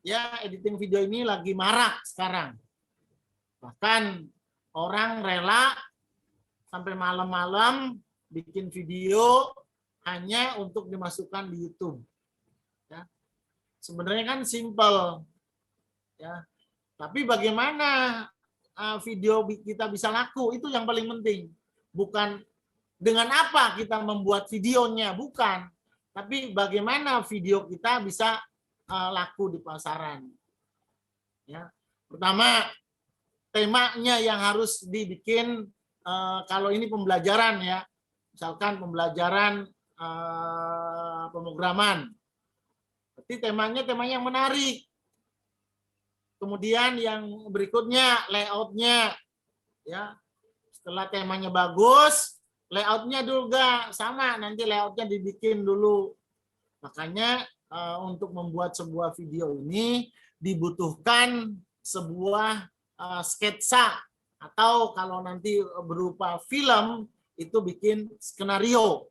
ya editing video ini lagi marak sekarang. Bahkan orang rela sampai malam-malam bikin video hanya untuk dimasukkan di YouTube. Ya. Sebenarnya kan simple, ya. Tapi bagaimana video kita bisa laku, itu yang paling penting. Bukan dengan apa kita membuat videonya, bukan. Tapi bagaimana video kita bisa laku di pasaran. Ya. Pertama, temanya yang harus dibikin, kalau ini pembelajaran ya, misalkan pembelajaran pemrograman. Berarti temanya yang menarik. Kemudian yang berikutnya layoutnya, ya. Setelah temanya bagus, layoutnya juga sama. Nanti layoutnya dibikin dulu. Makanya untuk membuat sebuah video ini dibutuhkan sebuah sketsa, atau kalau nanti berupa film itu bikin skenario,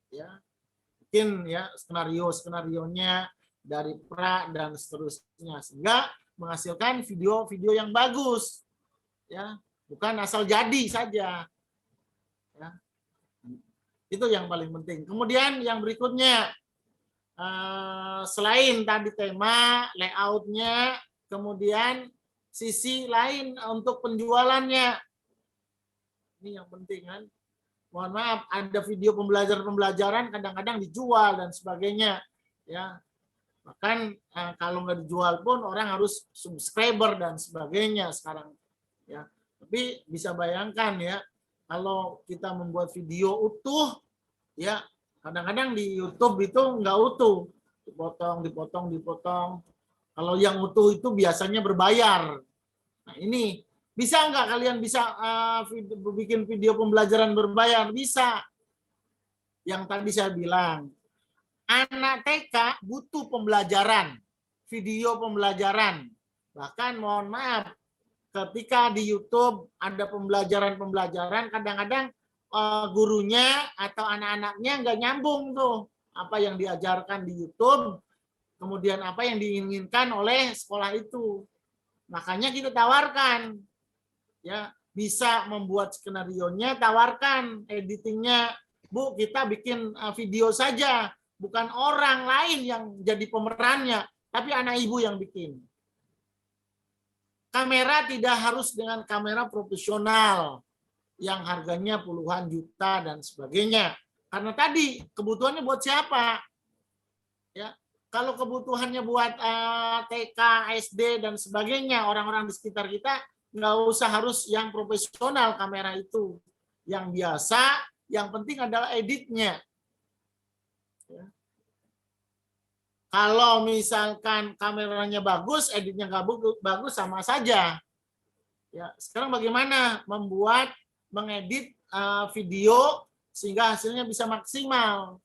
ya. Bikin ya skenarionya dari pra dan seterusnya, sehingga menghasilkan video-video yang bagus, ya, bukan asal jadi saja, ya. Itu yang paling penting. Kemudian yang berikutnya, selain tadi tema, layoutnya, kemudian sisi lain untuk penjualannya. Ini yang penting kan. Mohon maaf, ada video pembelajaran kadang-kadang dijual dan sebagainya, ya. Bahkan kalau nggak dijual pun orang harus subscriber dan sebagainya sekarang, ya. Tapi bisa bayangkan ya, kalau kita membuat video utuh, ya, kadang-kadang di YouTube itu nggak utuh, dipotong. Kalau yang utuh itu biasanya berbayar. Nah ini bisa nggak kalian bisa bikin video pembelajaran berbayar? Bisa. Yang tadi saya bilang, anak TK butuh pembelajaran, video pembelajaran. Bahkan mohon maaf, ketika di YouTube ada pembelajaran, kadang-kadang gurunya atau anak-anaknya nggak nyambung tuh apa yang diajarkan di YouTube, kemudian apa yang diinginkan oleh sekolah itu. Makanya kita tawarkan, ya, bisa membuat skenarionya, tawarkan editingnya, Bu, kita bikin video saja, bukan orang lain yang jadi pemerannya, tapi anak ibu yang bikin. Kamera tidak harus dengan kamera profesional yang harganya puluhan juta dan sebagainya. Karena tadi kebutuhannya buat siapa? Ya, kalau kebutuhannya buat TK, SD dan sebagainya, orang-orang di sekitar kita, nggak usah harus yang profesional kamera itu. Yang biasa, yang penting adalah editnya. Ya. Kalau misalkan kameranya bagus, editnya nggak bagus, sama saja. Ya, sekarang bagaimana mengedit video sehingga hasilnya bisa maksimal.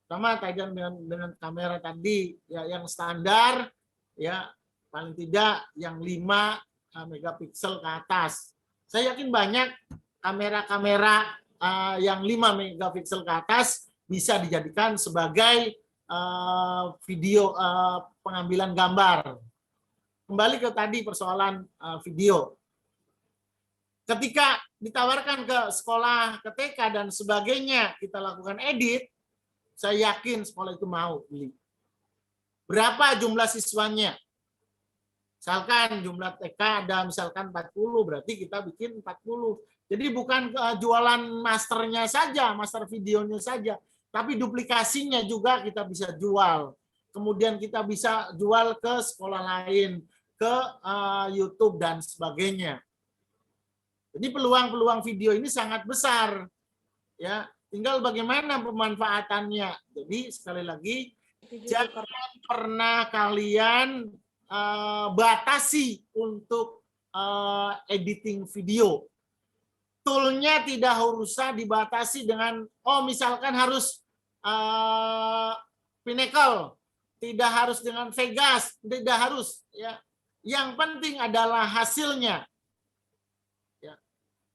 Sama kayak dengan kamera tadi, ya, yang standar, ya, paling tidak yang 5 megapiksel ke atas. Saya yakin banyak kamera-kamera yang 5 megapiksel ke atas bisa dijadikan sebagai video pengambilan gambar. Kembali ke tadi persoalan video. Ketika ditawarkan ke sekolah, ke TK dan sebagainya, kita lakukan edit, saya yakin sekolah itu mau beli. Berapa jumlah siswanya? Misalkan jumlah TK ada misalkan 40, berarti kita bikin 40. Jadi bukan jualan masternya saja, master videonya saja, tapi duplikasinya juga kita bisa jual. Kemudian kita bisa jual ke sekolah lain, ke YouTube dan sebagainya. Jadi peluang-peluang video ini sangat besar, ya. Tinggal bagaimana pemanfaatannya. Jadi sekali lagi, jangan pernah kalian batasi untuk editing video. Toolnya tidak usah dibatasi dengan, misalkan harus Pinnacle, tidak harus dengan Vegas, tidak harus. Ya. Yang penting adalah hasilnya.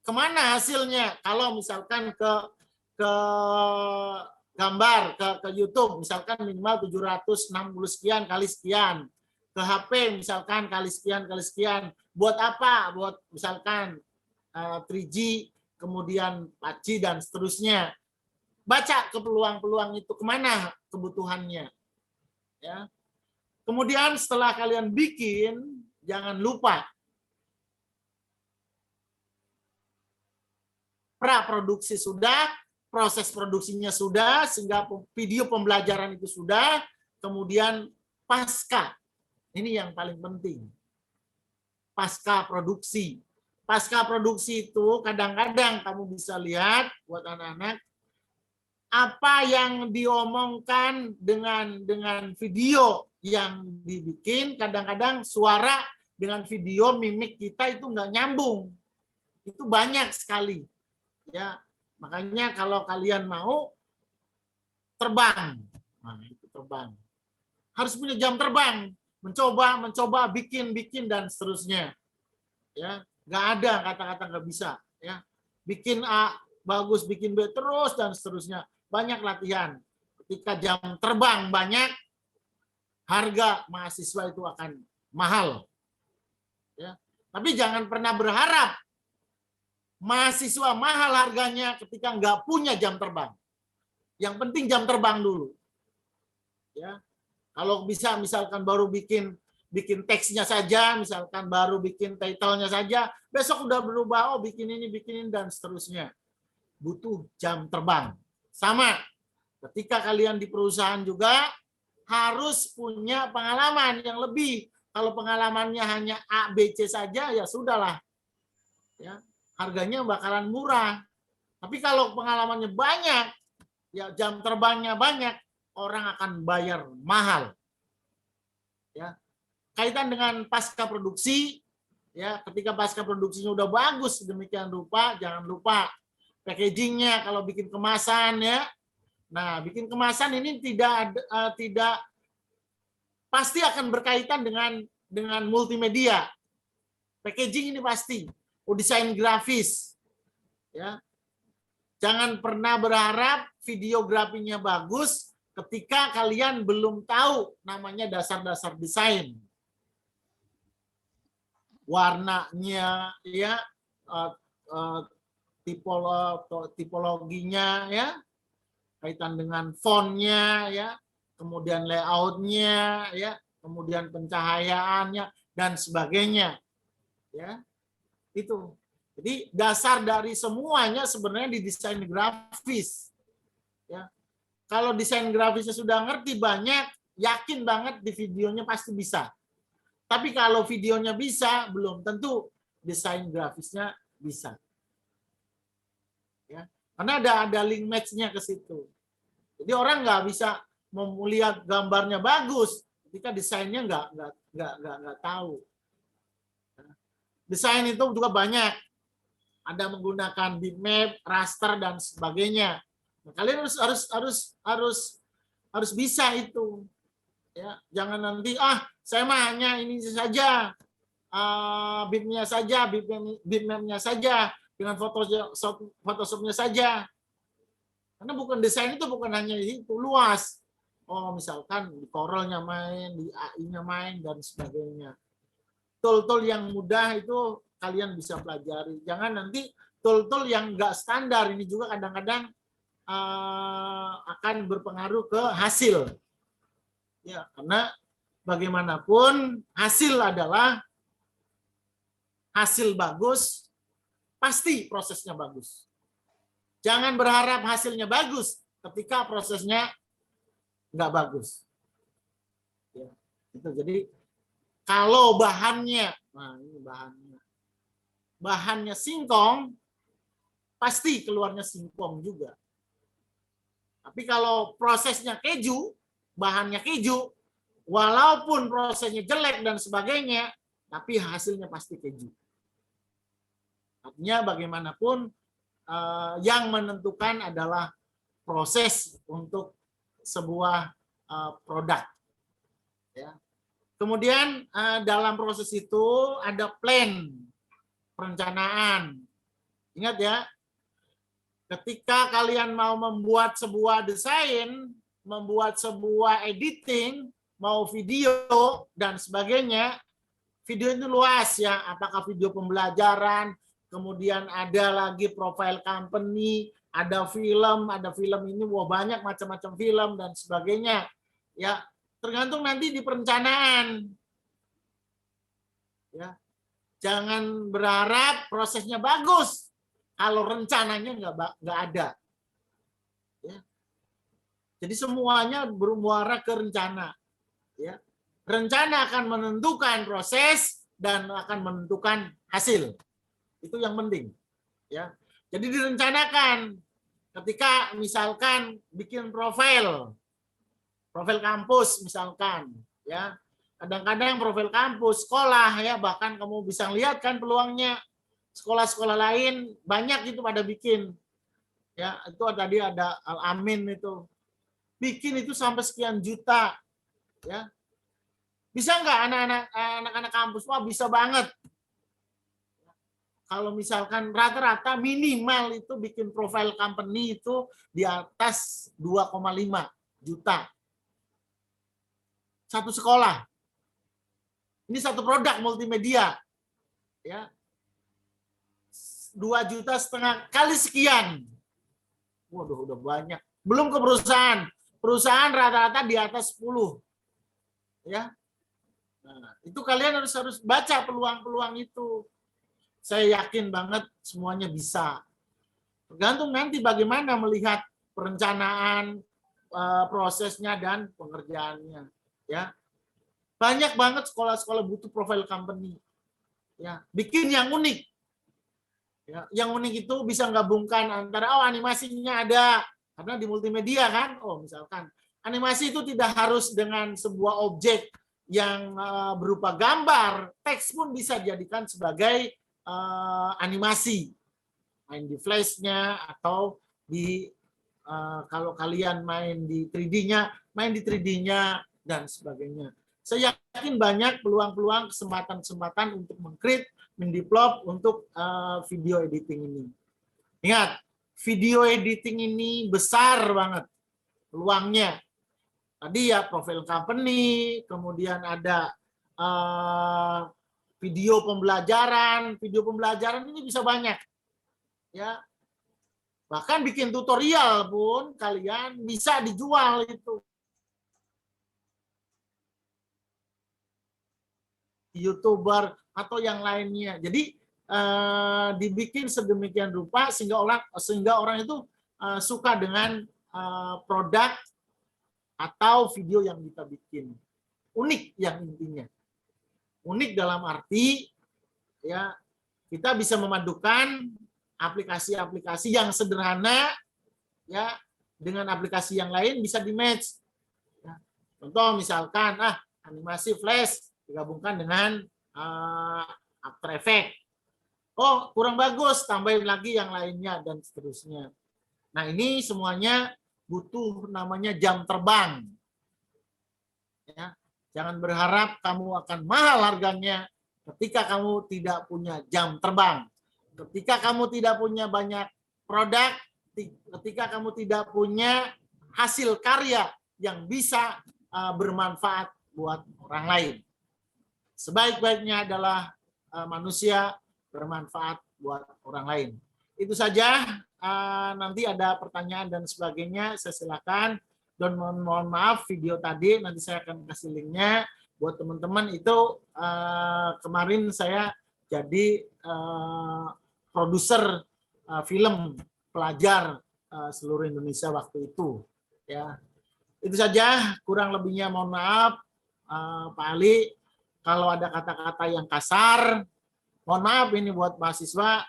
Kemana hasilnya? Kalau misalkan ke gambar, ke YouTube, misalkan minimal 760 sekian kali sekian. ke HP misalkan kali sekian. Buat apa? Buat misalkan 3G, kemudian 4G dan seterusnya. Baca ke peluang-peluang itu kemana kebutuhannya. Ya. Kemudian setelah kalian bikin, jangan lupa pra-produksi sudah, proses produksinya sudah, sehingga video pembelajaran itu sudah, kemudian pasca. Ini yang paling penting. Pasca produksi. Pasca produksi itu kadang-kadang kamu bisa lihat buat anak-anak apa yang diomongkan dengan video yang dibikin, kadang-kadang suara dengan video mimik kita itu nggak nyambung. Itu banyak sekali. Ya, makanya kalau kalian mau terbang, nah itu terbang. Harus punya jam terbang, mencoba bikin dan seterusnya. Ya, nggak ada kata-kata nggak bisa. Ya, bikin A bagus, bikin B terus dan seterusnya. Banyak latihan. Ketika jam terbang banyak, harga mahasiswa itu akan mahal. Ya, tapi jangan pernah berharap mahasiswa mahal harganya ketika nggak punya jam terbang. Yang penting jam terbang dulu. Ya, kalau bisa misalkan baru bikin teksnya saja, misalkan baru bikin title-nya saja, besok udah berubah, oh bikin ini dan seterusnya. Butuh jam terbang. Sama, ketika kalian di perusahaan juga harus punya pengalaman yang lebih. Kalau pengalamannya hanya A, B, C saja, ya sudahlah. Ya, harganya bakalan murah. Tapi kalau pengalamannya banyak, ya jam terbangnya banyak, orang akan bayar mahal. Ya. Kaitan dengan pasca produksi, ya ketika pasca produksinya udah bagus demikian rupa, jangan lupa packagingnya kalau bikin kemasan ya. Nah, bikin kemasan ini tidak pasti akan berkaitan dengan multimedia. Packaging ini pasti. Desain grafis. Ya. Jangan pernah berharap videografinya bagus ketika kalian belum tahu namanya dasar-dasar desain. Warnanya ya, tipologinya ya, kaitan dengan fontnya ya, kemudian layoutnya ya, kemudian pencahayaannya dan sebagainya ya. Itu. Jadi dasar dari semuanya sebenarnya di desain grafis. Ya. Kalau desain grafisnya sudah ngerti banyak, yakin banget di videonya pasti bisa. Tapi kalau videonya bisa, belum tentu desain grafisnya bisa. Ya. Karena ada link match-nya ke situ. Jadi orang nggak bisa melihat gambarnya bagus ketika desainnya nggak tahu. Desain itu juga banyak. Ada menggunakan bitmap, raster dan sebagainya. Nah, kalian harus bisa itu. Ya, jangan nanti saya mah hanya ini saja, bitmapnya saja, bitmapnya saja dengan Photoshopnya saja. Karena bukan desain itu bukan hanya itu, luas. Oh, misalkan di Corel-nya main, di AI-nya main dan sebagainya. Tool-tool yang mudah itu kalian bisa pelajari. Jangan nanti tool-tool yang nggak standar ini juga kadang-kadang akan berpengaruh ke hasil. Ya, karena bagaimanapun hasil adalah hasil bagus, pasti prosesnya bagus. Jangan berharap hasilnya bagus ketika prosesnya nggak bagus. Ya, itu jadi kalau bahannya, nah ini bahannya singkong, pasti keluarnya singkong juga. Tapi kalau prosesnya keju, bahannya keju, walaupun prosesnya jelek dan sebagainya, tapi hasilnya pasti keju. Artinya bagaimanapun yang menentukan adalah proses untuk sebuah produk. Ya. Kemudian dalam proses itu ada plan, perencanaan. Ingat ya, ketika kalian mau membuat sebuah desain, membuat sebuah editing, mau video dan sebagainya. Video itu luas ya, apakah video pembelajaran, kemudian ada lagi profile company, ada film ini, wah banyak macam-macam film dan sebagainya. Ya, tergantung nanti di perencanaan. Ya, jangan berharap prosesnya bagus kalau rencananya nggak ada. Ya. Jadi semuanya bermuara ke rencana. Ya. Rencana akan menentukan proses dan akan menentukan hasil. Itu yang penting. Ya. Jadi direncanakan ketika misalkan bikin profil kampus misalkan, ya. Kadang-kadang profil kampus, sekolah ya, bahkan kamu bisa lihat kan peluangnya sekolah-sekolah lain banyak itu pada bikin. Ya, itu tadi ada Al-Amin itu. Bikin itu sampai sekian juta. Ya. Bisa nggak anak-anak kampus? Wah, bisa banget. Kalau misalkan rata-rata minimal itu bikin profile company itu di atas 2,5 juta. Satu sekolah. Ini satu produk multimedia. Ya. 2,5 juta kali sekian. Waduh, udah banyak. Belum ke perusahaan. Perusahaan rata-rata di atas 10. Ya. Nah, itu kalian harus baca peluang-peluang itu. Saya yakin banget semuanya bisa. Tergantung nanti bagaimana melihat perencanaan, prosesnya dan pengerjaannya. Ya, banyak banget sekolah-sekolah butuh profile company. Ya, bikin yang unik. Ya, yang unik itu bisa gabungkan antara animasinya ada karena di multimedia kan. Misalkan animasi itu tidak harus dengan sebuah objek yang berupa gambar, teks pun bisa dijadikan sebagai animasi, main di flash-nya atau di kalau kalian main di 3D-nya, main di 3D-nya dan sebagainya. Saya yakin banyak peluang-peluang, kesempatan-kesempatan untuk meng-create, mendevelop untuk video editing ini. Ingat, video editing ini besar banget peluangnya. Tadi ya profil company, kemudian ada video pembelajaran ini bisa banyak. Ya. Bahkan bikin tutorial pun kalian bisa dijual itu. YouTuber atau yang lainnya. Jadi dibikin sedemikian rupa sehingga orang itu suka dengan produk atau video yang kita bikin. Unik yang intinya. Unik dalam arti ya kita bisa memadukan aplikasi-aplikasi yang sederhana ya dengan aplikasi yang lain bisa di-match. Ya. Contoh misalkan animasi flash digabungkan dengan After Effects. Kurang bagus, tambahin lagi yang lainnya dan seterusnya. Nah, ini semuanya butuh namanya jam terbang. Ya. Jangan berharap kamu akan mahal harganya ketika kamu tidak punya jam terbang. Ketika kamu tidak punya banyak produk, ketika kamu tidak punya hasil karya yang bisa bermanfaat buat orang lain. Sebaik-baiknya adalah manusia bermanfaat buat orang lain. Itu saja. Nanti ada pertanyaan dan sebagainya, saya silakan. Dan mohon maaf video tadi nanti saya akan kasih linknya buat teman-teman itu. Kemarin saya jadi produser film pelajar seluruh Indonesia waktu itu. Ya, itu saja. Kurang lebihnya mohon maaf, Pak Ali. Kalau ada kata-kata yang kasar, mohon maaf ini buat mahasiswa.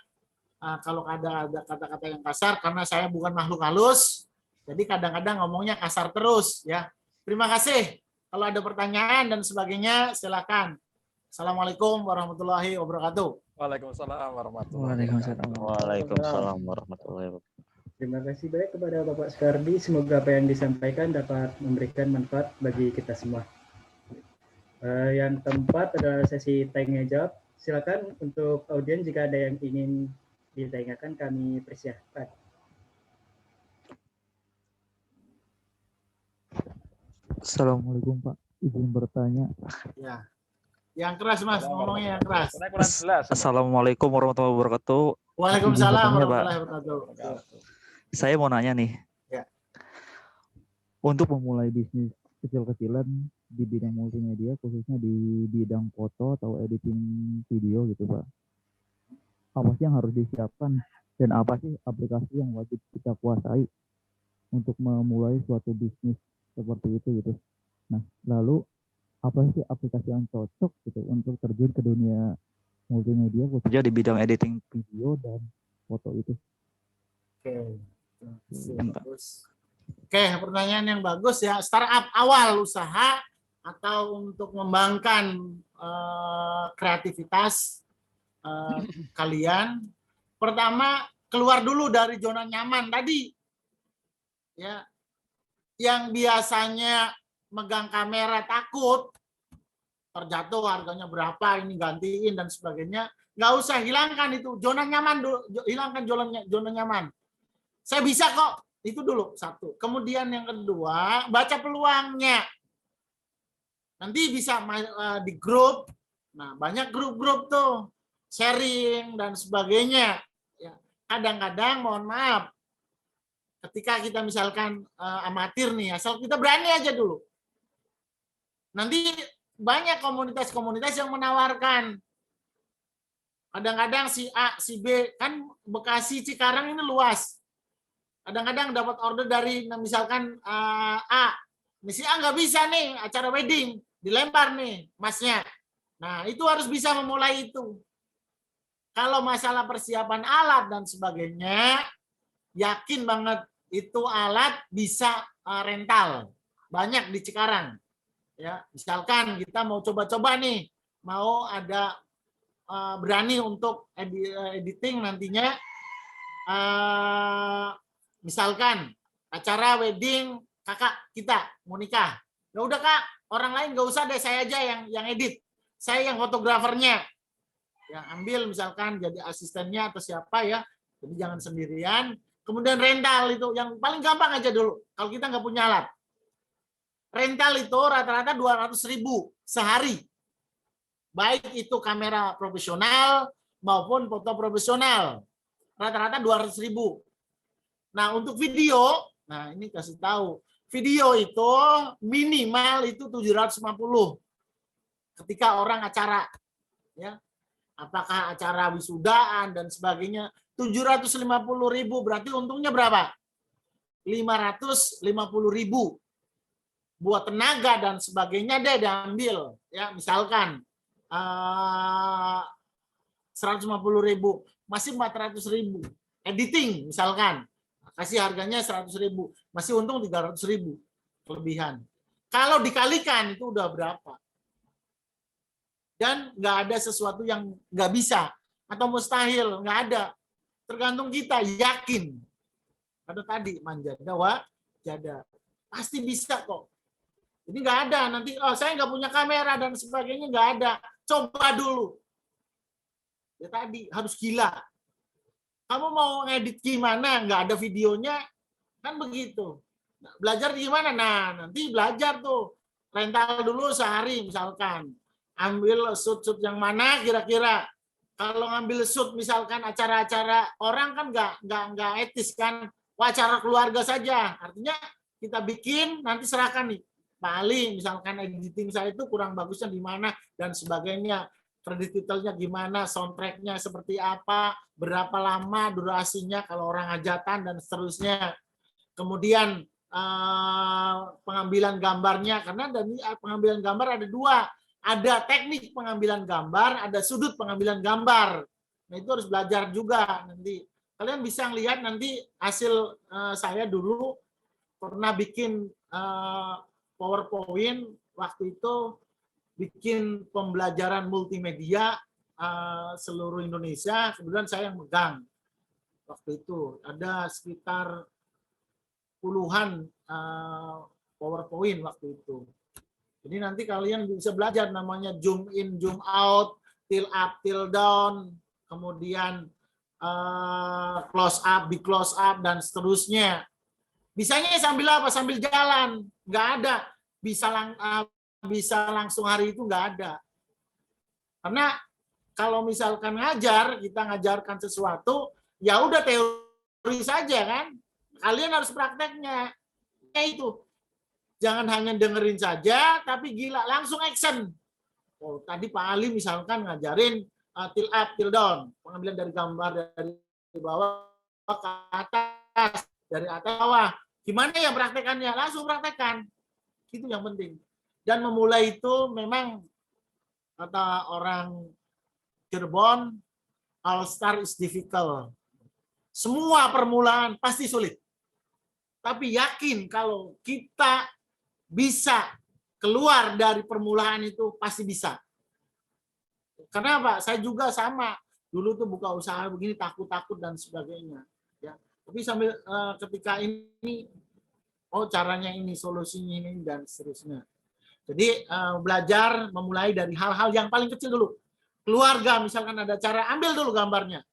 Kalau ada kata-kata yang kasar, karena saya bukan makhluk halus, jadi kadang-kadang ngomongnya kasar terus. Ya, terima kasih. Kalau ada pertanyaan dan sebagainya, silakan. Assalamualaikum warahmatullahi wabarakatuh. Waalaikumsalam warahmatullahi Waalaikumsalam. Waalaikumsalam warahmatullahi wabarakatuh. Terima kasih banyak kepada Bapak Sukardi. Semoga apa yang disampaikan dapat memberikan manfaat bagi kita semua. Yang keempat adalah sesi tanya jawab. Silakan untuk audiens jika ada yang ingin ditanyakan kami persiapkan. Assalamualaikum Pak. Izin bertanya. Ya. Yang keras Mas, ngomongnya yang keras. Kurang jelas. Assalamualaikum warahmatullahi wabarakatuh. Waalaikumsalam Izin bertanya, Pak. warahmatullahi wabarakatuh. Saya mau nanya nih. Ya. Untuk memulai bisnis kecil-kecilan di bidang multimedia, khususnya di bidang foto atau editing video gitu Pak. Apa sih yang harus disiapkan dan apa sih aplikasi yang wajib kita kuasai untuk memulai suatu bisnis seperti itu gitu. Nah, lalu apa sih aplikasi yang cocok gitu untuk terjun ke dunia multimedia khususnya di bidang editing video dan foto itu? Oke. Bagus. Oke, pertanyaan yang bagus ya. Startup awal usaha atau untuk mengembangkan kreativitas kalian. Pertama, keluar dulu dari zona nyaman tadi. Ya. Yang biasanya megang kamera takut terjatuh harganya berapa, ini gantiin dan sebagainya. Nggak usah, hilangkan itu zona nyaman dulu, hilangkan zona nyaman. Saya bisa kok, itu dulu satu. Kemudian yang kedua, baca peluangnya. Nanti bisa di grup. Nah, banyak grup-grup tuh sharing dan sebagainya. Ya, kadang-kadang mohon maaf, ketika kita misalkan amatir nih, asal kita berani aja dulu. Nanti banyak komunitas-komunitas yang menawarkan. Kadang-kadang si A, si B, kan Bekasi, Cikarang ini luas. Kadang-kadang dapat order dari misalkan A. Si A nggak bisa nih, acara wedding, dilempar nih masnya. Nah, itu harus bisa memulai itu. Kalau masalah persiapan alat dan sebagainya, yakin banget itu alat bisa rental. Banyak di Cikarang. Ya, misalkan kita mau coba-coba nih, mau ada berani untuk editing nantinya, misalkan acara wedding kakak kita mau nikah, ya udah Kak, orang lain nggak usah deh, saya aja yang edit, saya yang fotografernya, yang ambil misalkan jadi asistennya atau siapa ya, jadi jangan sendirian. Kemudian rental itu yang paling gampang aja dulu, kalau kita nggak punya alat. Rental itu rata-rata 200.000 sehari. Baik itu kamera profesional maupun foto profesional. Rata-rata 200.000. Nah, untuk video, nah ini kasih tahu. Video itu minimal itu 750. Ketika orang acara. Ya. Apakah acara wisudaan dan sebagainya. 750.000 berarti untungnya berapa? 550.000. Buat tenaga dan sebagainya deh diambil, ya misalkan 150.000 masih 400.000 editing misalkan kasih harganya 100.000 masih untung 300.000 kelebihan. Kalau dikalikan itu udah berapa? Dan nggak ada sesuatu yang nggak bisa atau mustahil, nggak ada. Tergantung kita yakin. Ada tadi manjada wajada pasti bisa kok. Jadi nggak ada nanti, oh saya nggak punya kamera dan sebagainya, nggak ada. Coba dulu. Ya tadi harus gila. Kamu mau ngedit gimana? Nggak ada videonya, kan begitu. Nah, belajar gimana? Nah nanti belajar tuh. Rental dulu sehari misalkan. Ambil shoot yang mana kira-kira. Kalau ngambil shoot misalkan acara-acara orang kan nggak etis kan. Wah, acara keluarga saja. Artinya kita bikin nanti serahkan nih. Paling misalkan editing saya itu kurang bagusnya di mana dan sebagainya, kredit detailnya gimana, soundtracknya seperti apa, berapa lama durasinya kalau orang hajatan dan seterusnya. Kemudian pengambilan gambarnya, karena dari pengambilan gambar ada dua, ada teknik pengambilan gambar, ada sudut pengambilan gambar. Nah itu harus belajar juga nanti. Kalian bisa lihat nanti hasil saya dulu pernah bikin PowerPoint waktu itu bikin pembelajaran multimedia seluruh Indonesia. Kemudian saya yang megang waktu itu ada sekitar puluhan PowerPoint waktu itu. Jadi nanti kalian bisa belajar namanya zoom in, zoom out, tilt up, tilt down, kemudian close up, di close up dan seterusnya. Bisanya sambil apa? Sambil jalan. Nggak ada. Bisa bisa langsung hari itu nggak ada. Karena kalau misalkan kita ngajarkan sesuatu, ya udah teori saja kan. Kalian harus prakteknya. Itu. Jangan hanya dengerin saja, tapi gila, langsung action. Oh, tadi Pak Ali misalkan ngajarin till up, till down. Pengambilan dari gambar dari bawah ke atas, dari atas ke bawah. Gimana ya praktekannya? Langsung praktekkan. Itu yang penting. Dan memulai itu memang kata orang Cirebon, all start is difficult. Semua permulaan pasti sulit. Tapi yakin kalau kita bisa keluar dari permulaan itu pasti bisa. Karena apa? Saya juga sama. Dulu tuh buka usaha begini takut-takut dan sebagainya. Ya. Tapi sambil ketika ini, oh caranya ini, solusinya ini dan seterusnya. Jadi belajar memulai dari hal-hal yang paling kecil dulu. Keluarga misalkan ada cara, ambil dulu gambarnya.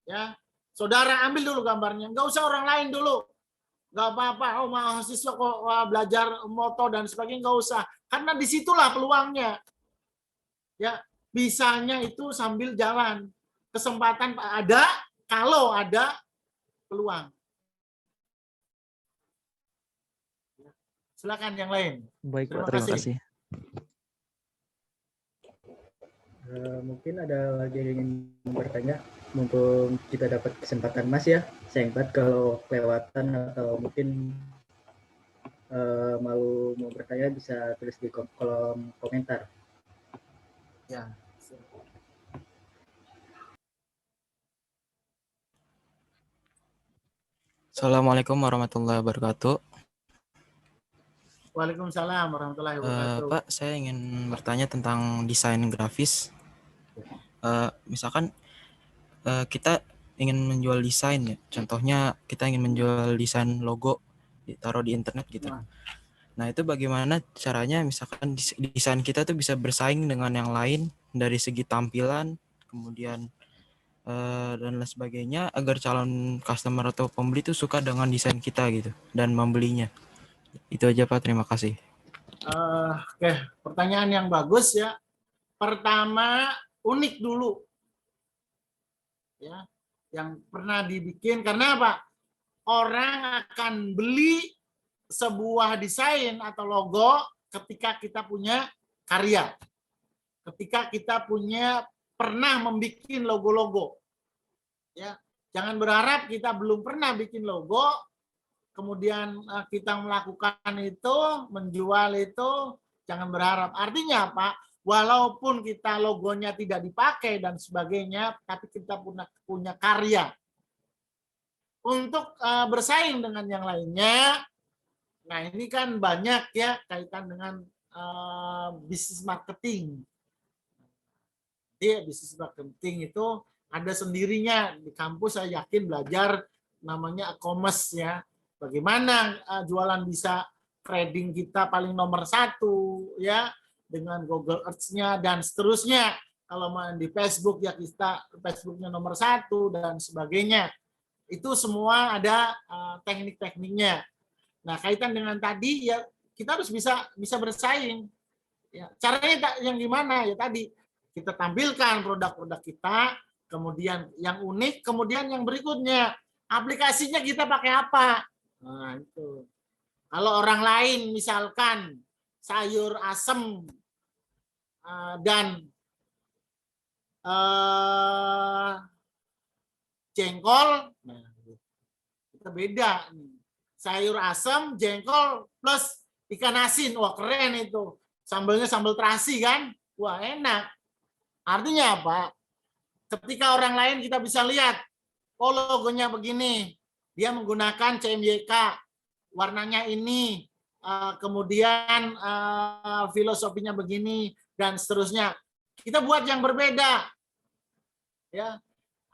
Ya, saudara ambil dulu gambarnya. Nggak usah orang lain dulu. Nggak apa-apa. Oh mahasiswa kok belajar moto dan sebagainya, nggak usah. Karena disitulah peluangnya. Ya, bisanya itu sambil jalan. Kesempatan ada kalau ada peluang. Silakan yang lain. Baik, Pak. Terima Terima kasih. Mungkin ada lagi yang ingin bertanya, mumpung kita dapat kesempatan Mas ya. Singkat kalau kelewatan atau mungkin mau bertanya bisa tulis di kolom komentar. Ya. Assalamualaikum warahmatullahi wabarakatuh. Waalaikumsalam warahmatullahi wabarakatuh. Pak, saya ingin bertanya tentang desain grafis. Misalkan kita ingin menjual desain ya, contohnya kita ingin menjual desain logo ditaruh di internet gitu. Nah itu bagaimana caranya misalkan desain kita tuh bisa bersaing dengan yang lain dari segi tampilan, kemudian dan lain sebagainya agar calon customer atau pembeli tuh suka dengan desain kita gitu dan membelinya. Itu aja Pak, terima kasih. Oke, pertanyaan yang bagus ya. Pertama, unik dulu. Ya, yang pernah dibikin karena apa? Orang akan beli sebuah desain atau logo ketika kita punya karya. Ketika kita pernah membuat logo-logo. Ya, jangan berharap kita belum pernah bikin logo, kemudian kita melakukan itu, menjual itu, jangan berharap. Artinya apa? Walaupun kita logonya tidak dipakai dan sebagainya, tapi kita punya karya. Untuk bersaing dengan yang lainnya, nah ini kan banyak ya kaitan dengan bisnis marketing. Jadi bisnis marketing itu ada sendirinya. Di kampus saya yakin belajar namanya e-commerce ya. Bagaimana jualan bisa trading kita paling nomor 1 ya, dengan Google Ads-nya dan seterusnya. Kalau main di Facebook ya kita Facebooknya nomor 1 dan sebagainya. Itu semua ada teknik-tekniknya. Nah kaitan dengan tadi ya kita harus bisa bersaing. Ya, caranya yang gimana ya tadi kita tampilkan produk-produk kita, kemudian yang unik, kemudian yang berikutnya aplikasinya kita pakai apa. Nah itu. Kalau orang lain misalkan sayur asem dan jengkol, nah, kita beda nih. Sayur asem, jengkol plus ikan asin, wah keren itu. Sambalnya sambal terasi kan, wah enak. Artinya apa? Ketika orang lain kita bisa lihat, oh logonya begini, dia menggunakan CMYK, warnanya ini, kemudian filosofinya begini dan seterusnya. Kita buat yang berbeda, ya.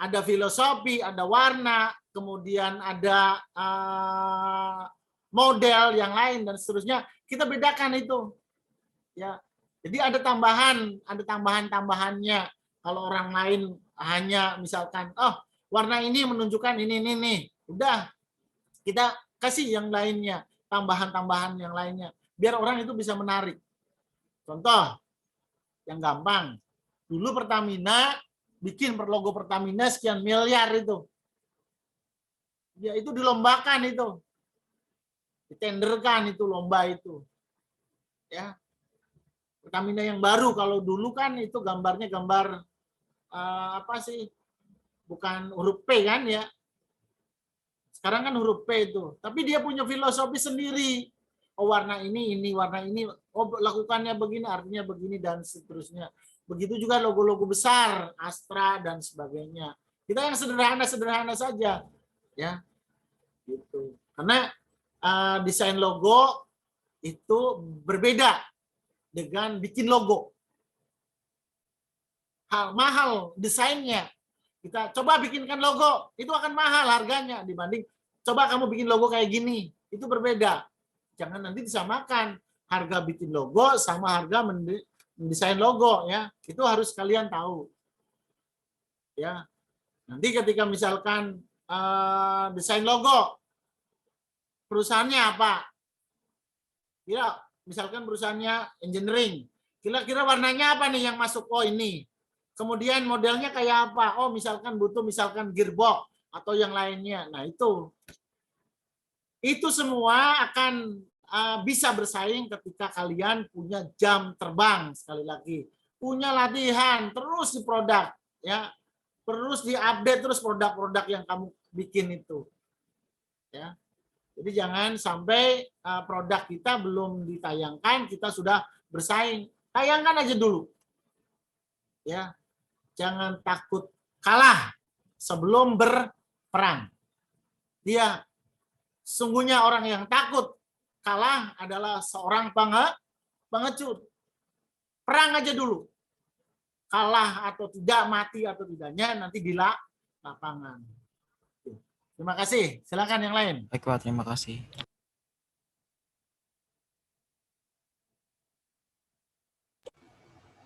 Ada filosofi, ada warna, kemudian ada model yang lain dan seterusnya. Kita bedakan itu, ya. Jadi ada tambahan-tambahannya. Kalau orang lain hanya misalkan, oh warna ini menunjukkan ini, udah kita kasih yang lainnya, tambahan-tambahan yang lainnya, biar orang itu bisa menarik. Contoh yang gampang. Dulu Pertamina bikin logo Pertamina sekian miliar itu. Ya itu dilombakan itu. Ditenderkan itu lomba itu. Ya. Pertamina yang baru, kalau dulu kan itu gambarnya gambar apa sih? Bukan huruf P kan ya. Sekarang kan huruf P itu. Tapi dia punya filosofi sendiri. Oh warna ini, warna ini. Oh lakukannya begini, artinya begini, dan seterusnya. Begitu juga logo-logo besar, Astra dan sebagainya. Kita yang sederhana-sederhana saja, ya, gitu. Karena desain logo itu berbeda dengan bikin logo. Mahal desainnya. Kita coba bikinkan logo, itu akan mahal harganya dibanding coba kamu bikin logo kayak gini, itu berbeda. Jangan nanti disamakan harga bikin logo sama harga mendesain logo ya. Itu harus kalian tahu. Ya. Nanti ketika misalkan desain logo perusahaannya apa? Ya, misalkan perusahaannya engineering. Kira-kira warnanya apa nih yang masuk? Oh ini. Kemudian modelnya kayak apa? Oh misalkan butuh misalkan gearbox atau yang lainnya. Nah itu semua akan bisa bersaing ketika kalian punya jam terbang, sekali lagi punya latihan terus di produk, ya terus diupdate terus produk-produk yang kamu bikin itu, ya. Jadi jangan sampai produk kita belum ditayangkan kita sudah bersaing. Tayangkan aja dulu, ya. Jangan takut kalah sebelum berperang. Dia sungguhnya orang yang takut kalah adalah seorang pengecut. Perang aja dulu. Kalah atau tidak, mati atau tidaknya nanti di lapangan. Terima kasih. Silakan yang lain. Baik Pak, terima kasih.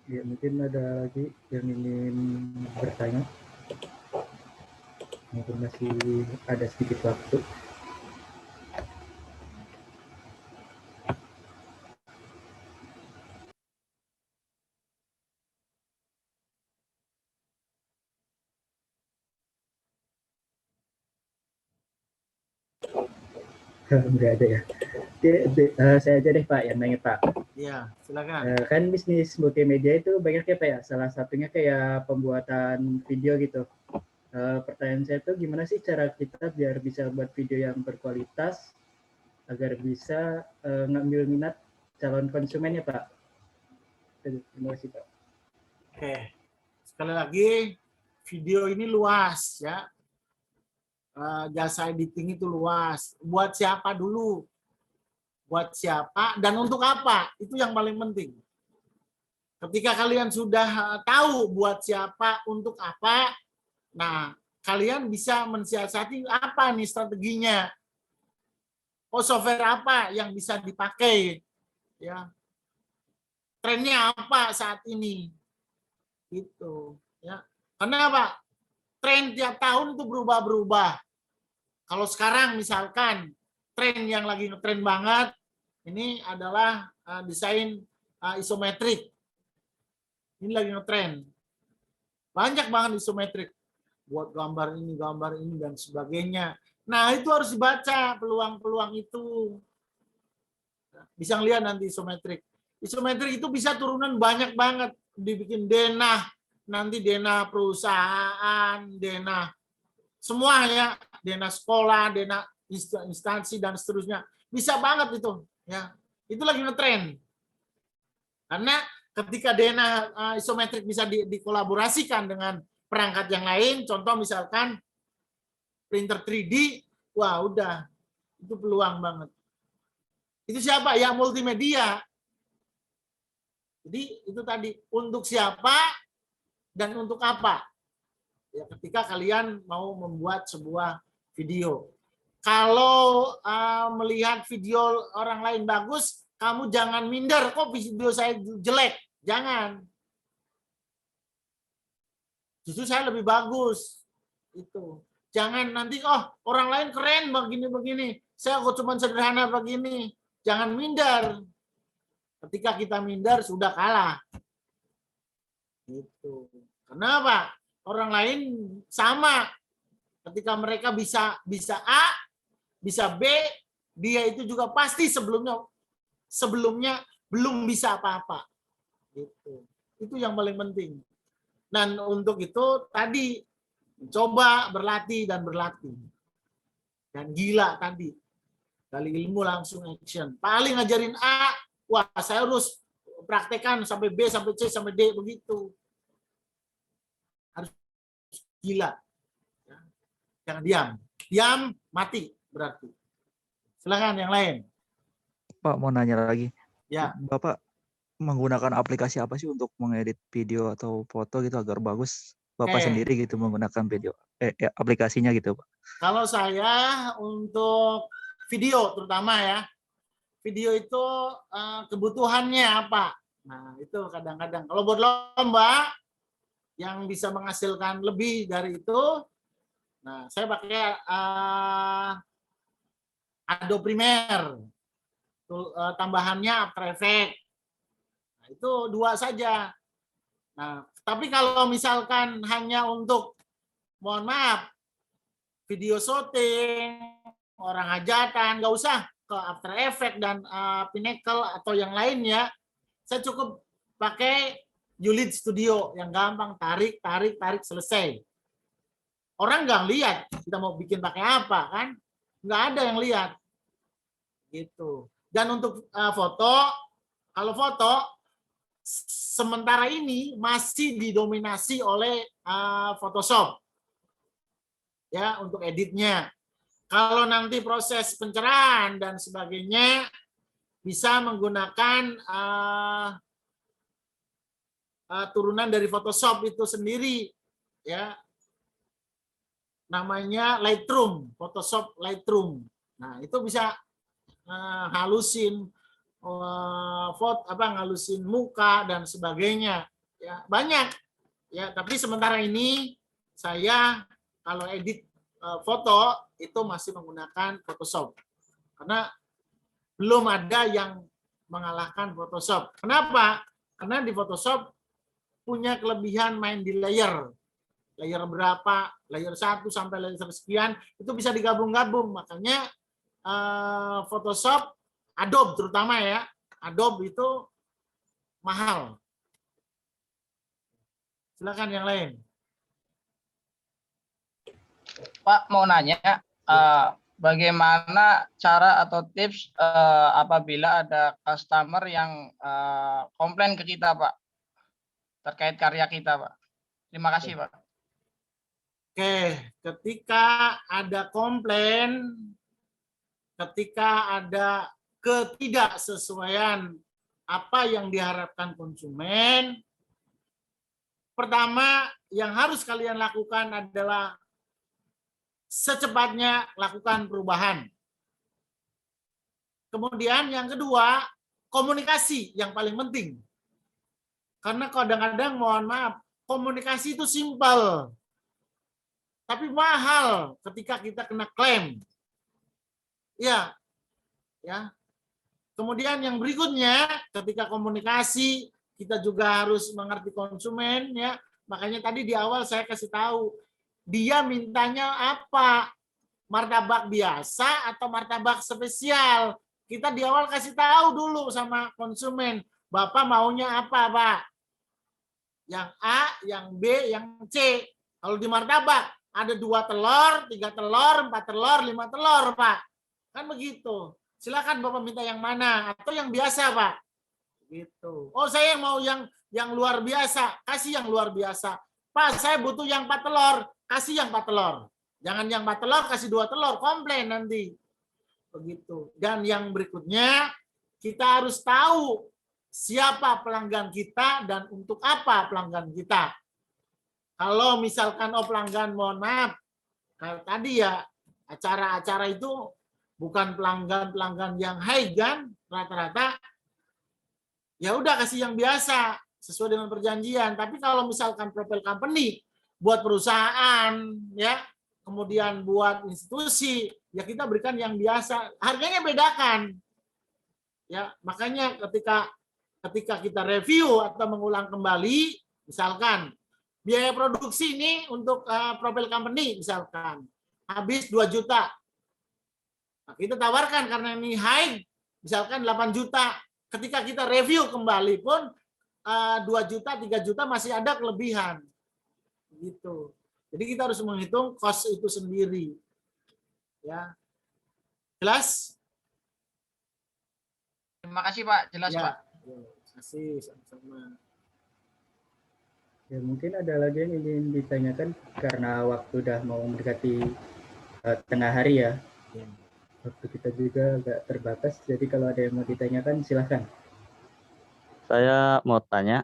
Ya, mungkin ada lagi yang ingin bertanya. Mungkin masih ada sedikit waktu. Enggak ada ya. Saya aja deh Pak yang nanya Pak. Iya, silakan. Kan bisnis multimedia itu banyak ya Pak ya. Salah satunya kayak pembuatan video gitu. Pertanyaan saya tuh gimana sih cara kita biar bisa buat video yang berkualitas agar bisa ngambil minat calon konsumennya Pak. Terima kasih Pak. Oke. Sekali lagi video ini luas ya. Jasa editing itu luas. Buat siapa dulu? Buat siapa dan untuk apa? Itu yang paling penting. Ketika kalian sudah tahu buat siapa, untuk apa, nah kalian bisa mensiasati apa nih strateginya. Oh software apa yang bisa dipakai? Ya. Trennya apa saat ini? Gitu. Ya. Karena apa? Tren tiap tahun itu berubah-berubah. Kalau sekarang misalkan tren yang lagi ngetren banget ini adalah desain isometrik. Ini lagi ngetren. Banyak banget isometrik. Buat gambar ini dan sebagainya. Nah, itu harus dibaca peluang-peluang itu. Bisa ngeliat nanti isometrik. Isometrik itu bisa turunan banyak banget. Dibikin denah, nanti denah perusahaan, denah semua ya, denah sekolah, denah instansi dan seterusnya. Bisa banget itu, ya. Itu lagi ngetren. Karena ketika denah isometrik bisa dikolaborasikan dengan perangkat yang lain, contoh misalkan printer 3D, wah udah itu peluang banget. Itu siapa? Ya multimedia. Jadi itu tadi untuk siapa dan untuk apa. Ya, ketika kalian mau membuat sebuah video. Kalau melihat video orang lain bagus, kamu jangan minder, kok video saya jelek. Jangan. Justru saya lebih bagus. Itu. Jangan nanti, oh orang lain keren begini-begini. Saya kok cuma sederhana begini. Jangan minder. Ketika kita minder sudah kalah. Gitu. Kenapa? Orang lain sama. Ketika mereka bisa A, bisa B, dia itu juga pasti sebelumnya belum bisa apa-apa. Gitu. Itu yang paling penting. Dan untuk itu tadi coba berlatih dan berlatih. Dan gila tadi. Kali ilmu langsung action. Paling ngajarin A, wah saya harus praktekkan sampai B, sampai C, sampai D, begitu. Harus gila. Jangan diam. Diam, mati berarti. Silakan yang lain. Pak, mau nanya lagi. Ya. Bapak menggunakan aplikasi apa sih untuk mengedit video atau foto gitu agar bagus? Bapak sendiri gitu menggunakan aplikasinya gitu, Pak. Kalau saya untuk video terutama ya, video itu kebutuhannya apa? Nah itu kadang-kadang kalau buat lomba yang bisa menghasilkan lebih dari itu, nah saya pakai Adobe Premiere, tambahannya After Effects. Nah, itu 2 saja. Nah tapi kalau misalkan hanya untuk, mohon maaf, video syuting, orang hajatan, nggak usah ke After Effects dan Pinnacle atau yang lainnya. Saya cukup pakai Julid Studio yang gampang, tarik, selesai. Orang nggak lihat kita mau bikin pakai apa kan? Nggak ada yang lihat. Gitu. Dan untuk foto, kalau foto sementara ini masih didominasi oleh Photoshop. Ya, untuk editnya. Kalau nanti proses pencerahan dan sebagainya bisa menggunakan turunan dari Photoshop itu sendiri, ya, namanya Lightroom, Photoshop Lightroom. Nah itu bisa halusin ngalusin muka dan sebagainya, ya banyak, ya. Tapi sementara ini saya kalau edit foto itu masih menggunakan Photoshop karena belum ada yang mengalahkan Photoshop. Kenapa? Karena di Photoshop punya kelebihan main di layer berapa, layer 1 sampai layer sekian itu bisa digabung-gabung. Makanya Photoshop, Adobe terutama ya, Adobe itu mahal. Silakan yang lain. Pak mau nanya, bagaimana cara atau tips apabila ada customer yang komplain ke kita, Pak, terkait karya kita, Pak? Terima kasih, Pak. Oke, ketika ada komplain, ketika ada ketidaksesuaian apa yang diharapkan konsumen, pertama yang harus kalian lakukan adalah secepatnya lakukan perubahan. Kemudian yang kedua, komunikasi yang paling penting. Karena kadang-kadang, mohon maaf, komunikasi itu simpel, tapi mahal ketika kita kena klaim. Ya. Kemudian yang berikutnya, ketika komunikasi, kita juga harus mengerti konsumen, ya. Makanya tadi di awal saya kasih tahu, dia mintanya apa? Martabak biasa atau martabak spesial? Kita di awal kasih tahu dulu sama konsumen, Bapak maunya apa, Pak? Yang A, yang B, yang C. Kalau di martabak ada 2 telur, 3 telur, 4 telur, 5 telur, Pak. Kan begitu. Silakan Bapak minta yang mana atau yang biasa, Pak. Gitu. Oh, saya mau yang luar biasa, kasih yang luar biasa. Pak, saya butuh yang 4 telur, kasih yang 4 telur. Jangan yang 4 telur kasih 2 telur, komplain nanti. Begitu. Dan yang berikutnya, kita harus tahu siapa pelanggan kita dan untuk apa pelanggan kita. Kalau misalkan pelanggan, mohon maaf, kalau tadi ya acara-acara itu bukan pelanggan yang high kan, rata-rata ya udah kasih yang biasa sesuai dengan perjanjian. Tapi kalau misalkan profil company buat perusahaan, ya, kemudian buat institusi, ya kita berikan yang biasa. Harganya bedakan. Ya, makanya ketika ketika kita review atau mengulang kembali, misalkan biaya produksi ini untuk profil company misalkan habis 2 juta. Nah, kita tawarkan karena ini high misalkan 8 juta. Ketika kita review kembali pun 2 juta, 3 juta masih ada kelebihan. Gitu. Jadi kita harus menghitung cost itu sendiri. Ya. Jelas? Terima kasih Pak, jelas Ya. Pak. Terima kasih sama-sama. Ya, mungkin ada lagi yang ingin ditanyakan karena waktu udah mau mendekati tengah hari ya. Waktu kita juga agak terbatas, jadi kalau ada yang mau ditanyakan silahkan. Saya mau tanya,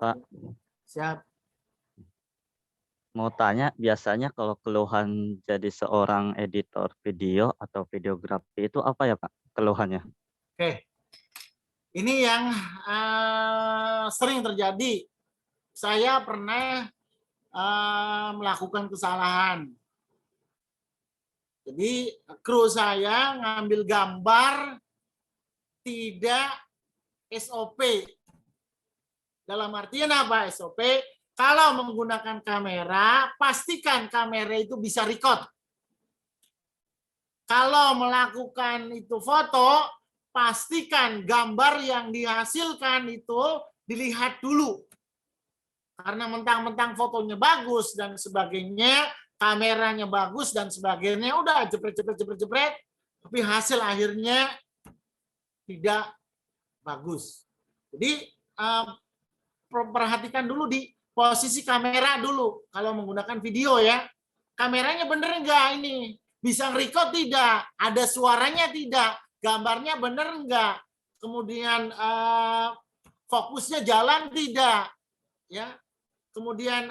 Pak. Siap. Mau tanya, biasanya kalau keluhan jadi seorang editor video atau videografi itu apa ya, Pak? Keluhannya? Oke. Ini yang sering terjadi. Saya pernah melakukan kesalahan. Jadi kru saya ngambil gambar tidak SOP. Dalam artian apa SOP? Kalau menggunakan kamera, pastikan kamera itu bisa record. Kalau melakukan itu foto, pastikan gambar yang dihasilkan itu dilihat dulu. Karena mentang-mentang fotonya bagus dan sebagainya, kameranya bagus dan sebagainya, udah jepret, tapi hasil akhirnya tidak bagus. Jadi perhatikan dulu di posisi kamera dulu kalau menggunakan video ya. Kameranya bener enggak ini? Bisa record tidak? Ada suaranya tidak? Gambarnya bener enggak? Kemudian fokusnya jalan tidak? Ya. Kemudian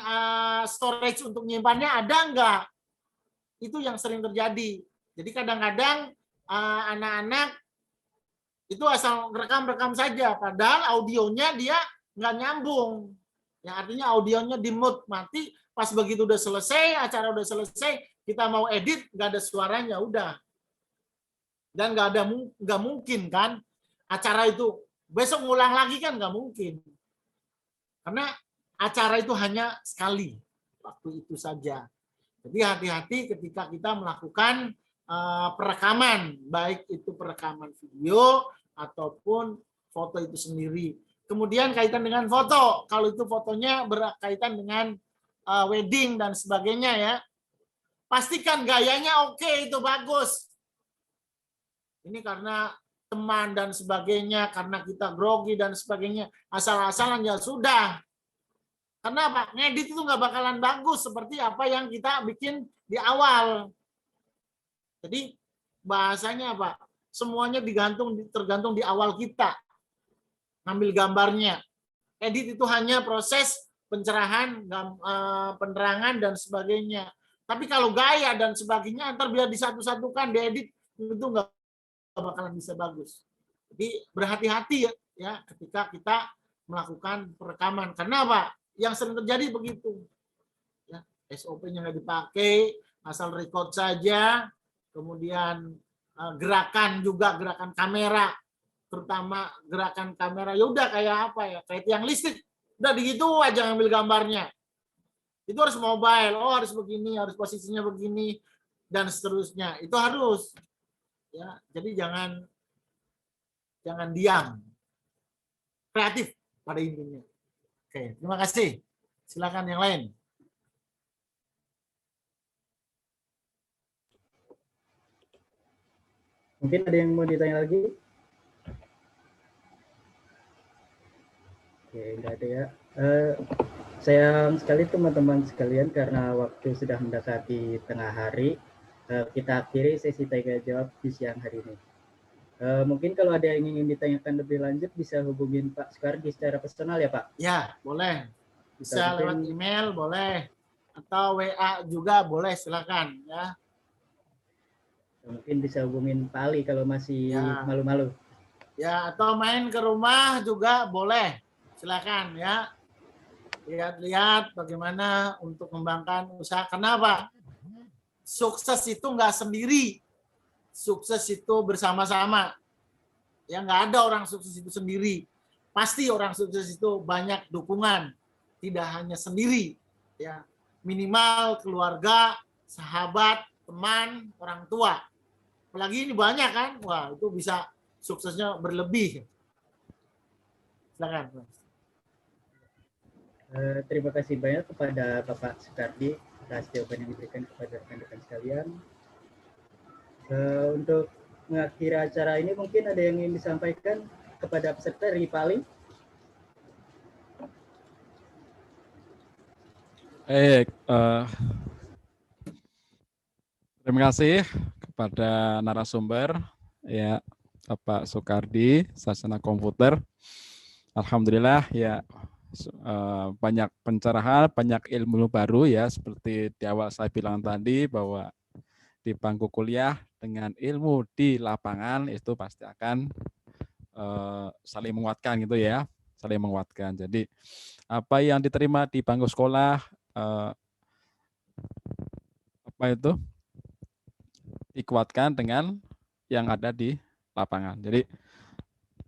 storage untuk menyimpannya ada enggak? Itu yang sering terjadi. Jadi kadang-kadang anak-anak itu asal rekam-rekam saja, padahal audionya dia nggak nyambung. Yang artinya audionya di mute mati, pas begitu udah selesai, acara udah selesai, kita mau edit nggak ada suaranya, udah. Dan nggak mungkin kan acara itu besok ngulang lagi kan nggak mungkin. Karena acara itu hanya sekali, waktu itu saja. Jadi hati-hati ketika kita melakukan perekaman, baik itu perekaman video ataupun foto itu sendiri. Kemudian kaitan dengan foto, kalau itu fotonya berkaitan dengan wedding dan sebagainya ya, pastikan gayanya oke, itu bagus. Ini karena teman dan sebagainya, karena kita grogi dan sebagainya, asal-asalan ya sudah. Karena apa? Ngedit itu nggak bakalan bagus seperti apa yang kita bikin di awal. Jadi bahasanya apa? Semuanya tergantung di awal kita. Ngambil gambarnya. Edit itu hanya proses pencerahan, penerangan dan sebagainya. Tapi kalau gaya dan sebagainya, ntar biar disatu-satukan, diedit itu nggak bakalan bisa bagus. Jadi berhati-hati ya ketika kita melakukan perekaman. Karena apa? Yang sering terjadi begitu. Ya, SOP-nya nggak dipakai, asal record saja, kemudian gerakan juga, gerakan kamera, terutama gerakan kamera, ya udah kayak apa ya, kayak tiang listrik, udah begitu aja ngambil gambarnya. Itu harus mobile, oh harus begini, harus posisinya begini, dan seterusnya. Itu harus. Ya, jadi jangan diam. Kreatif pada intinya. Oke, terima kasih. Silakan yang lain. Mungkin ada yang mau ditanya lagi? Oke, enggak ada ya. Sayang sekali teman-teman sekalian karena waktu sudah mendekati tengah hari, kita akhiri sesi tanya jawab di siang hari ini. Mungkin kalau ada yang ingin ditanyakan lebih lanjut bisa hubungin Pak Sukardi secara personal ya Pak? Ya, boleh. Bisa lewat email, boleh. Atau WA juga boleh, silakan ya. Mungkin bisa hubungin Pak Ali kalau masih malu-malu. Ya, atau main ke rumah juga boleh. Silakan ya. Lihat-lihat bagaimana untuk mengembangkan usaha. Kenapa? Sukses itu nggak sendiri. Sukses itu bersama-sama. Ya nggak ada orang sukses itu sendiri. pasti orang sukses itu banyak dukungan, tidak hanya sendiri, ya, minimal keluarga, sahabat, teman, orang tua. Apalagi ini banyak kan, wah itu bisa suksesnya berlebih. Silakan. Terima kasih banyak kepada Bapak Sukardi atas jawaban yang diberikan kepada rekan-rekan sekalian. Untuk mengakhiri acara ini mungkin ada yang ingin disampaikan kepada peserta dari Pak Ali. Baik, terima kasih kepada narasumber ya Bapak Sukardi, Sarjana Komputer. Alhamdulillah ya banyak pencerahan, banyak ilmu baru ya, seperti di awal saya bilang tadi bahwa di bangku kuliah dengan ilmu di lapangan itu pasti akan saling menguatkan gitu ya, saling menguatkan. Jadi apa yang diterima di bangku sekolah apa itu dikuatkan dengan yang ada di lapangan. Jadi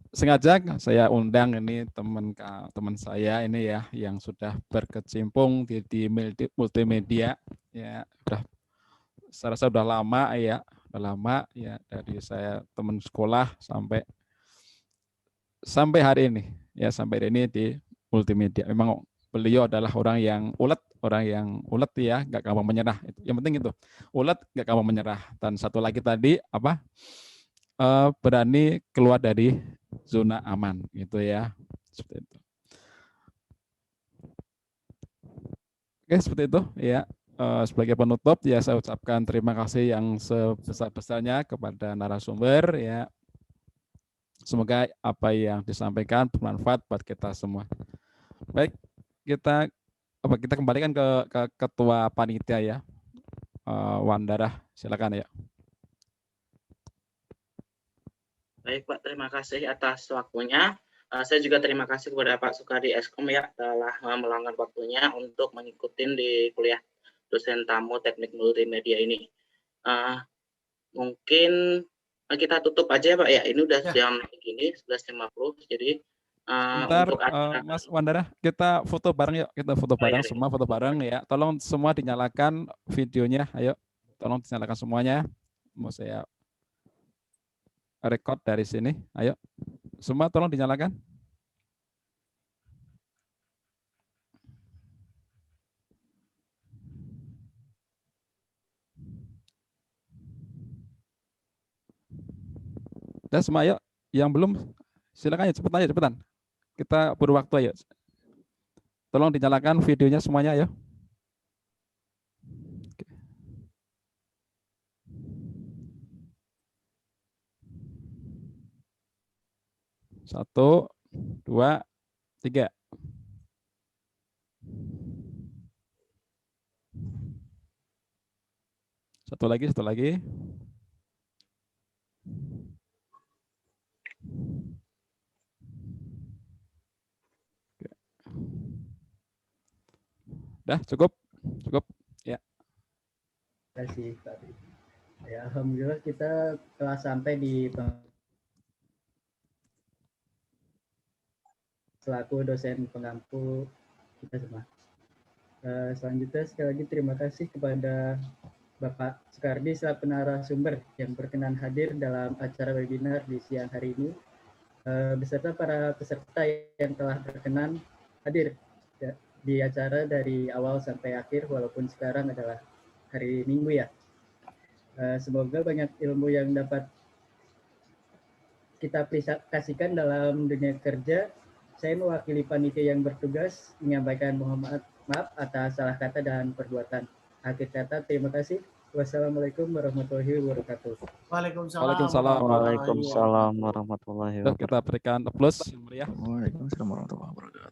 sengaja saya undang ini teman saya ini ya yang sudah berkecimpung di multimedia ya, saya rasa udah lama ya dari saya teman sekolah sampai hari ini ya, sampai hari ini di multimedia. Memang beliau adalah orang yang ulet ya, nggak gampang menyerah. Yang penting itu ulet, nggak gampang menyerah. Dan satu lagi tadi berani keluar dari zona aman gitu ya, seperti itu. Oke, seperti itu ya. Sebagai penutup ya saya ucapkan terima kasih yang sebesar-besarnya kepada narasumber ya. Semoga apa yang disampaikan bermanfaat buat kita semua. Baik, kita kembalikan ke ketua panitia ya, Wandara, silakan ya. Baik Pak, terima kasih atas waktunya. Saya juga terima kasih kepada Pak Sukardi Eskom ya telah meluangkan waktunya untuk mengikuti di kuliah dosen tamu teknik multimedia ini. Mungkin kita tutup aja ya Pak ya. Ini udah jam segini 11.50. Jadi bentar, untuk Mas Wandara, kita foto bareng yuk. Kita foto bareng semua, foto bareng ya. Tolong semua dinyalakan videonya. Ayo, tolong dinyalakan semuanya. Mau saya record dari sini. Ayo, semua tolong dinyalakan. Dan semua ayo, yang belum silakan ya, cepetan. Kita berwaktu ayo. Tolong dinyalakan videonya semuanya ya. Satu, dua, tiga. Satu lagi. Dah cukup ya. Terima kasih Pak. Ya, alhamdulillah kita telah sampai di selaku dosen pengampu kita semua. Selanjutnya sekali lagi terima kasih kepada Bapak Sukardi selaku narasumber yang berkenan hadir dalam acara webinar di siang hari ini, beserta para peserta yang telah berkenan hadir di acara dari awal sampai akhir, walaupun sekarang adalah hari Minggu ya. Semoga banyak ilmu yang dapat kita aplikasikan dalam dunia kerja. Saya mewakili panitia yang bertugas menyampaikan mohon maaf atas salah kata dan perbuatan. Akhir kata, terima kasih. Wassalamualaikum warahmatullahi wabarakatuh. Waalaikumsalam warahmatullahi wabarakatuh. Kita berikan aplaus yang meriah. Waalaikumsalam warahmatullahi wabarakatuh.